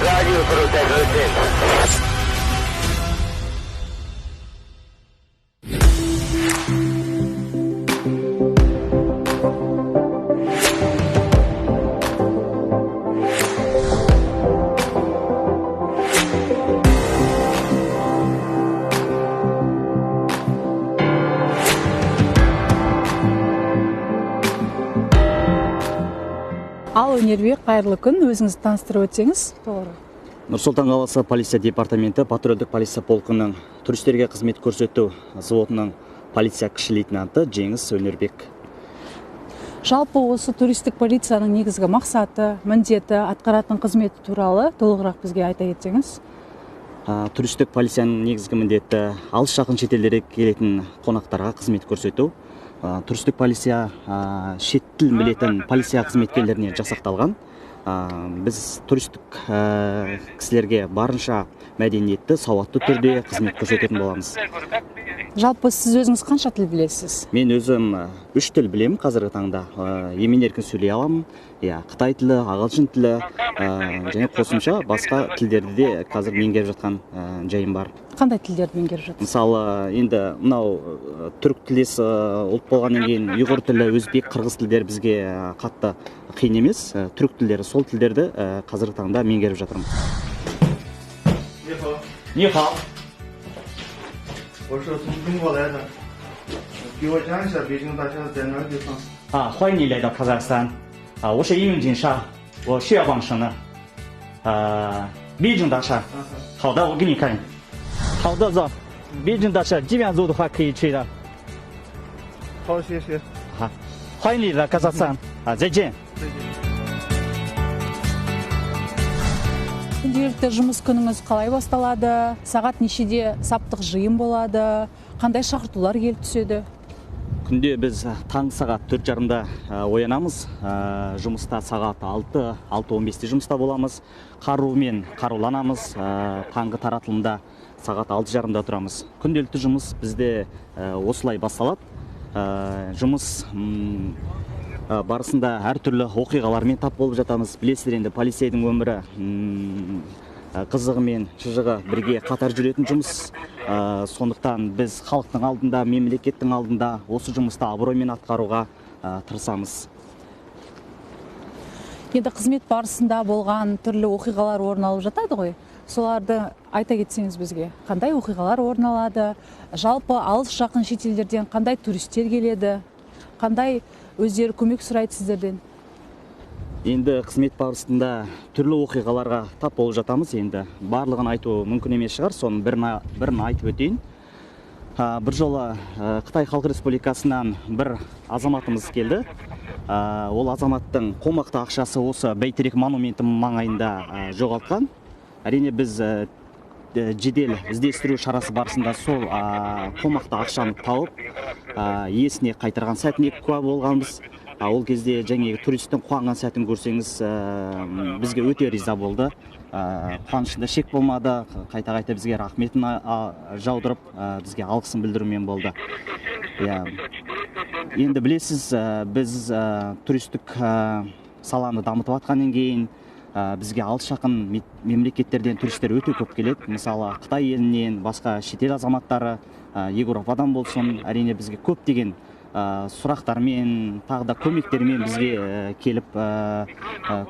Радиус рутек. Ал Өнербек, қайырлы күн, өзіңізді таныстырып өтсеңіз. Нұр-Сұлтан қаласы полиция департаменті патрульдік полиция полкының туристерге қызмет көрсету взводының полиция кіші лейтенанты Жеңіс Өнербек. Жалпы осы туристік полицияның негізгі мақсаты, міндеті, атқаратын қызметі туралы толығырақ бізге айта кетсеңіз. Туристік полицияның негізгі міндеті алыс жақын шетелдерге келетін қонақтарға қызмет көрсету. Туристік полиция шет тілін білетін полиция қызметкерлеріне жасақталған. Біз туристік кісілерге барынша мәдениетті, сауатты түрде қызмет көрсететін боламыз. Жалпы сіз өзіңіз қанша тіл білесіз? Мен өзім 3 тіл білемін қазіргі таңда. Емен еркін сөйлей аламын. Қытай тілі, ағылшын тілі және қосымша басқа тілдерді де қазір меңгеріп жатқан жайым бар. Қандай тілдерді меңгеріп жатырсыз? Мысалы, енді мынау түрік тілдес ұлт болғаннан кейін ұйғыр тілі, өзбек, қырғыз тілдері бізге қатты қиын емес. Түрік тілдері, сол тілдерді қазіргі таңда меңгеріп жатырмын. Ни хао. 我是从中国来的，给我讲一下北京大厦在哪个地方？欢迎你来到卡扎克斯坦。我是应用金沙，我是要帮省的。北京大厦。好的，我给你看。好的，走。北京大厦这边走的话可以去的。好，谢谢。好，欢迎你来卡扎克斯坦。再见。 Күнделікті жұмыс күніңіз қалай басталады? Сағат нешеде саптық жиын болады? Қандай шақыртулар келіп түседі? Күнде біз таңғы сағат 4:30-да оянамыз. Жұмыста сағат 6:15-те жұмыста боламыз. Қарумен қаруланамыз. Таңғы таратылымда сағат 6:30-да тұрамыз. Күнделікті жұмыс бізде осылай басталады. Жұмыс барысында әртүрлі оқиғалармен тап болып жатамыз. Білесіздер, енді полицейдің өмірі қызығы мен шыжығы бірге қатар жүретін жұмыс. Сондықтан біз халықтың алдында, мемлекеттің алдында осы жұмысты абыроймен атқаруға тырысамыз. Енді қызмет барысында болған түрлі оқиғалар орын алып жатады ғой. Соларды айта кетсеңіз бізге. Қандай оқиғалар орын алады? Жалпы алыс жақын шетелдерден қандай туристер келеді? Қандай өздері көмек сұрайды сіздерден? Енді қызмет барысында түрлі оқиғаларға тап болып жатамыз. Енді барлығын айту мүмкін емес шығар, соның бірін айтып өтейін. Бір жолы Қытай Халық Республикасынан бір азаматымыз келді. Ол азаматтың қомақты ақшасы осы Бәйтерек монументі маңайында жоғалтқан. Әрине біз жедел іздестіру шарасы барысында сол қомақты ақшаны тауып, иесіне қайтарған сәтіне куә болғанбыз. Ол кезде жаңағы туристің қуанған сәтін көрсеңіз, бізге өте риза болды. Қуанышында шек болмады, қайта-қайта бізге рахметін жаудырып, бізге алғысын білдірумен болды. Енді білесіз, біз туристік саланы дамытып жатқаннан кейін бізге алыс жақын мемлекеттерден туристер өте көп келеді. Мысалы, Қытай елінен, басқа шетел азаматтары, Еуропадан болсын, әрине бізге көптеген сұрақтармен, тағы да көмектермен бізге келіп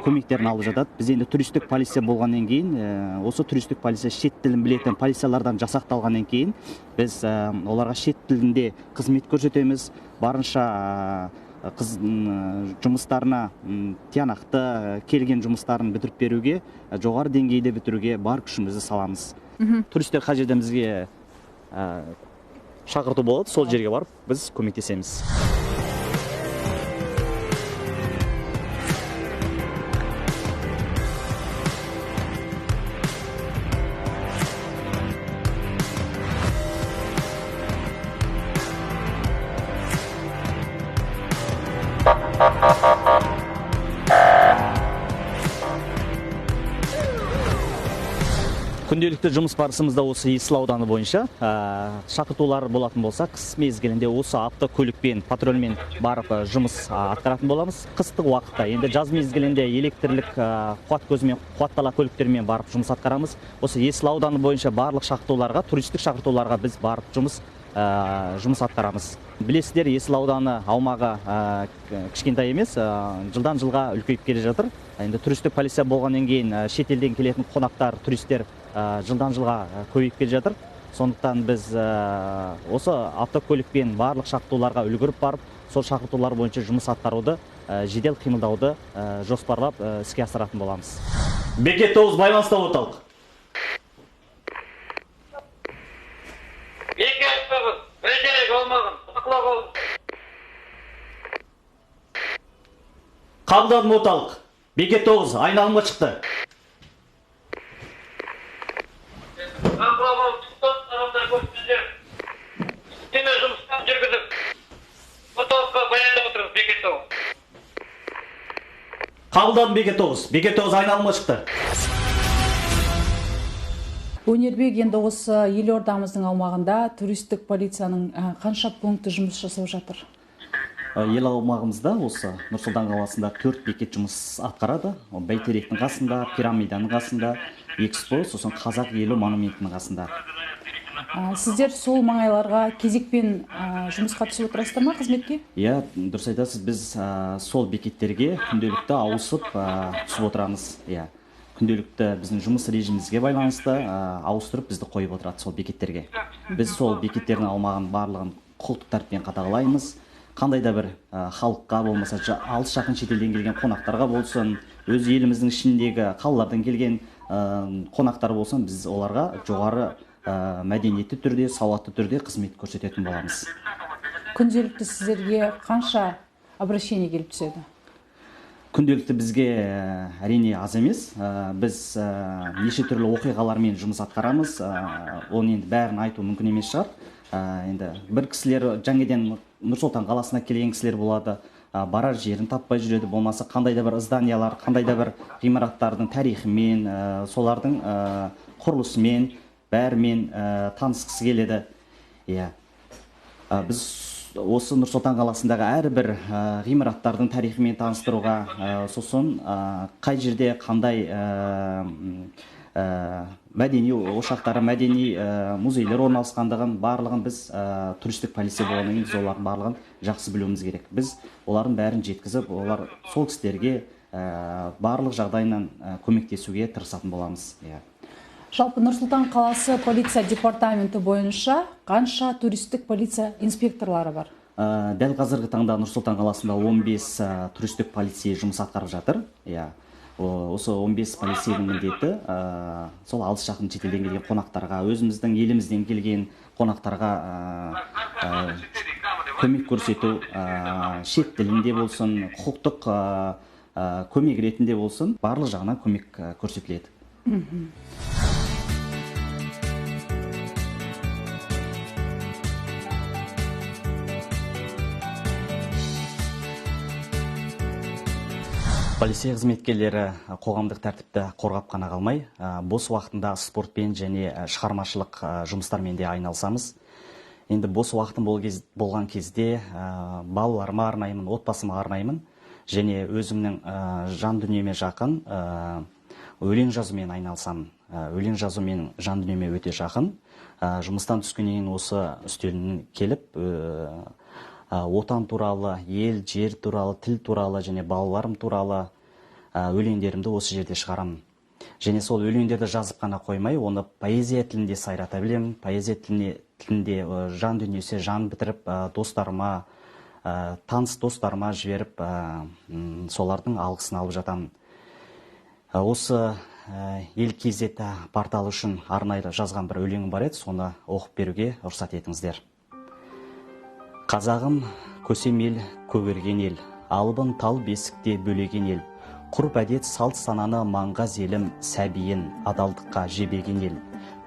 көмектерін алып жатады. Біз енді туристік полиция болғаннан кейін, осы туристік полиция шет тілін білетін полициялардан жасақталғаннан кейін, біз оларға шет тілінде қызмет көрсетеміз. Барынша жұмыстарына тиянақты келген жұмыстарын бітіріп беруге, жоғары деңгейде бітіруге бар күшімізді саламыз. Туристер қай жерден бізге шақырту болады, сол жерге барып біз көмектесеміз. күнделікті жұмыс барысымызда осы Есіл ауданы бойынша шақыртулар болатын болса, қыс мезгілінде осы автокөлікпен, патрульмен барып жұмыс атқаратын боламыз. Қыстық уақытта, енді жаз мезгілінде электрлік қуат көзімен, қуаттала көліктермен барып жұмыс атқарамыз. Осы Есіл ауданы бойынша барлық шақыртуларға, туристік шақыртуларға біз барып жұмыс атқарамыз. Білесіздер, Есіл ауданы аумағы кішкентай емес, жылдан жылға үлкейіп келе жатыр. Енді туристік полиция болғаннан кейін шетелден келетін қонақтар, туристер жылдан жылға көбейіп келе жатыр. Сондықтан біз осы автокөлікпен барлық шақыртуларға үлгеріп барып, сол шақыртулар бойынша жұмыс атқаруды, жедел қимылдауды жоспарлап іске асыратын боламыз. Бекет 9 байланыста орталық. Қабылдадым орталық. Бекет 9 айналымға шықты. Қабылдадым Бекет 9. Бекет 9 айналымға шықты. Өнербек, енді осы елордамыздың аумағында туристік полицияның қанша пункті жұмыс жасап жатыр? Ел аумағымызда осы Нұр-Сұлтан қаласында 4 бекет жұмыс атқарады. Бәйтеректің қасында, пирамиданың қасында, Экспо, сосын Қазақ елі монументінің қасында. Сіздер сол маңайларға кезекпен жұмысқа түсіп отырасыздар ма қызметке? Иә, дұрыс айтасыз, біз сол бекеттерге күнделікті ауысып түсіп отырамыз. Иә, күнделікті біздің жұмыс режимімізге байланысты ауыстырып бізді қойып отырады сол бекеттерге. Біз сол бекеттердің аумағын барлығын құқықтық тәртіппен қадағалаймыз. Қандай да бір халыққа болмаса, алыс жақын шетелден келген қонақтарға болсын, өз еліміздің ішіндегі қалалардан келген қонақтар болсын, біз оларға жоғары мәдениетті түрде, сауатты түрде қызмет көрсететін боламыз. Күнделікті сіздерге қанша обращение келіп түседі? Күнделікті бізге әрине аз емес. Біз неше түрлі оқиғалармен жұмыс атқарамыз. Оны енді бәрін айту мүмкін емес шығар. Енді бір кісілер жаңадан Нұр-Сұлтан қаласына келген кісілер болады, барар жерін таппай жүреді, болмаса қандай да бір зданиялар, қандай да бір ғимараттардың тарихымен, солардың құрылысымен, бәрімен танысқысы келеді. Иә. Біз осы Нұр-Сұлтан қаласындағы әрбір ғимараттардың тарихымен таныстыруға, сосын қай жерде қандай мәдени ошақтары, мәдени музейлер орналасқандығын барлығын біз туристік полиция болғаннан кейін біз олардың барлығын жақсы білуіміз керек. Біз олардың бәрін жеткізіп, олар сол кісілерге барлық жағдайынан көмектесуге тырысатын боламыз. Жалпы Нұр-Сұлтан қаласы полиция департаменті бойынша қанша туристік полиция инспекторлары бар? Дәл қазіргі таңда Нұр-Сұлтан қаласында 15 туристік полиция жұмыс атқарып жатыр. Осы 15 полицейдің міндеті сол алыс жақын шетелден келген қонақтарға, өзіміздің елімізден келген қонақтарға көмек көрсету, шет тілінде болсын, құқықтық көмек ретінде болсын, барлық жағынан көмек көрсетіледі. Полиция қызметкерлері қоғамдық тәртіпті қорғап қана қалмай, бос уақытында спортпен және шығармашылық жұмыстармен де айналысамыз. Енді бос уақытым болған кезде балаларыма арнаймын, отбасыма арнаймын, және өзімнің жан дүниеме жақын өлең жазумен айналысамын. Өлең жазу менің жан дүниеме өте жақын. Жұмыстан түскеннен кейін осы үстеліне келіп, отан туралы, ел, жер туралы, тіл туралы және балаларым туралы өлеңдерімді осы жерде шығарамын. Және сол өлеңдерді жазып қана қоймай, оны поэзия тілінде сайрата білемін. Поэзия тілінде жан дүниесі жан бітіріп, достарыма, таныс достарыма жіберіп, солардың алғысын алып жатамын. Осы ел кезеті порталы үшін арнайы жазған бір өлеңім бар еді, соны оқып беруге рұқсат етіңіздер. Қазағым көсем ел, көгерген ел, алыбын тал бесікте бөлеген ел, құрып әдет салт сананы маңға зелім, сәбиін адалдыққа жебеген ел.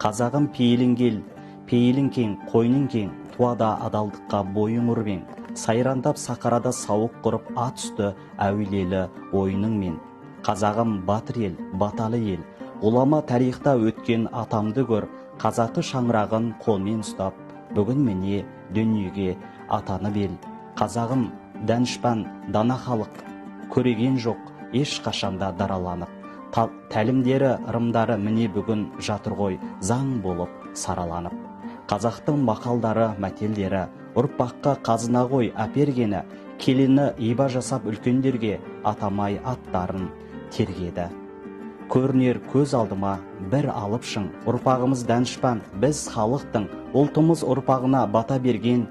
Қазағым пейілің кел, пейілің кең, қойның кең, туада адалдыққа бойың ұрбең, сайрандап сақарада сауық құрып ат үсті әуелелі ойының мен. Қазағым батыр ел, баталы ел, Улама тарихта өткен атамды көр, қазақы шаңырағын қолмен ұстап, бүгін міне дүниеге атаны бел. Қазағым дәнішпан дана халық, көреген жоқ еш қашанда дараланып. Тәлімдері, ырымдары міне бүгін жатыр ғой заң болып сараланып. Қазақтың мақалдары, мәтелдері, ұрпаққа қазына ғой апергені, келіні иба жасап үлкендерге атамай аттарын тергеді. Көрінер көз алдыма бір алыпшың, ұрпағымыз дәнішпан, біз халықтың, ұлтымыз ұрпағына бата берген,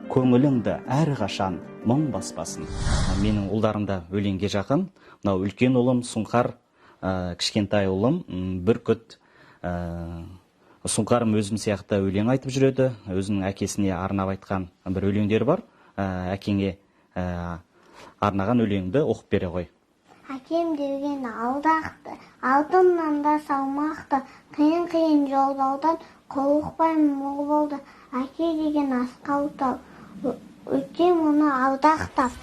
көңіліңді әрқашан мұң баспасын. Менің ұлдарым да өлеңге жақын. Мынау үлкен ұлым Сұңқар, кішкентай ұлым Бүркіт. Сұңқарым өзім сияқты өлең айтып жүреді. Өзінің әкесіне арнап айтқан бір өлеңдер бар. Әкеңе арнаған өлеңді оқып бере ғой. Әкем деген алдақты, алтыннан да салмақты, қиын-қиын жолдаудан қолықпаймын мол болды. Әке деген асқау тау, өтем оны алдақтап.